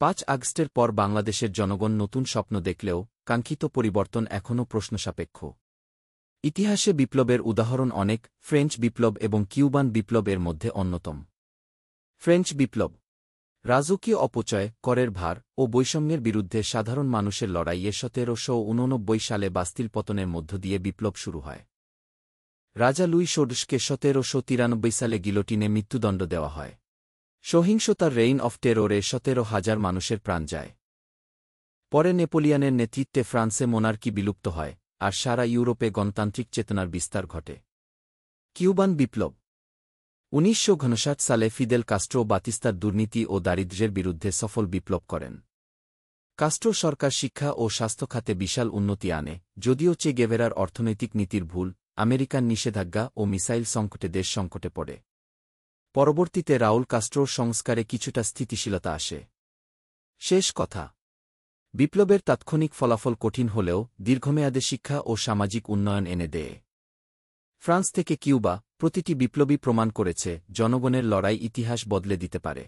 ৫ আগস্টের পর বাংলাদেশের জনগণ নতুন স্বপ্ন দেখলেও কাঙ্ক্ষিত পরিবর্তন এখনও প্রশ্নসাপেক্ষ। ইতিহাসে বিপ্লবের উদাহরণ অনেক, ফ্রেঞ্চ বিপ্লব এবং কিউবান বিপ্লব এর মধ্যে অন্যতম। ফ্রেঞ্চ বিপ্লব রাজকীয় অপচয়, করের ভার ও বৈষম্যের বিরুদ্ধে সাধারণ মানুষের লড়াইয়ে ১৭৮৯ সালে বাস্তিল পতনের মধ্য দিয়ে বিপ্লব শুরু হয়। রাজা লুই ষোড়শকে ১৭৯৩ সালে গিলোটিনে মৃত্যুদণ্ড দেওয়া হয়। সহিংসতার রেইন অফ টেররে ১৭,০০০ মানুষের প্রাণ যায়। পরে নেপোলিয়নের নেতৃত্বে ফ্রান্সে মোনার্কি বিলুপ্ত হয়, আর সারা ইউরোপে গণতান্ত্রিক চেতনার বিস্তার ঘটে। কিউবান বিপ্লব ১৯৫৯ সালে ফিদেল কাস্ট্রো বাতিস্তার দুর্নীতি ও দারিদ্র্যের বিরুদ্ধে সফল বিপ্লব করেন। কাস্ট্রো সরকার শিক্ষা ও স্বাস্থ্য খাতে বিশাল উন্নতি আনে, যদিও চে গেভেরার অর্থনৈতিক নীতির ভুল, আমেরিকান নিষেধাজ্ঞা ও মিসাইল সংকটে দেশ সংকটে পড়ে। পরবর্তীতে রাউল কাস্ট্রোর সংস্কারে কিছুটা স্থিতিশীলতা আসে। শেষ কথা, বিপ্লবের তাৎক্ষণিক ফলাফল কঠিন হলেও দীর্ঘমেয়াদে শিক্ষা ও সামাজিক উন্নয়ন এনে দেয়। ফ্রান্স থেকে কিউবা, প্রতিটি বিপ্লবী প্রমাণ করেছে জনগণের লড়াই ইতিহাস বদলে দিতে পারে।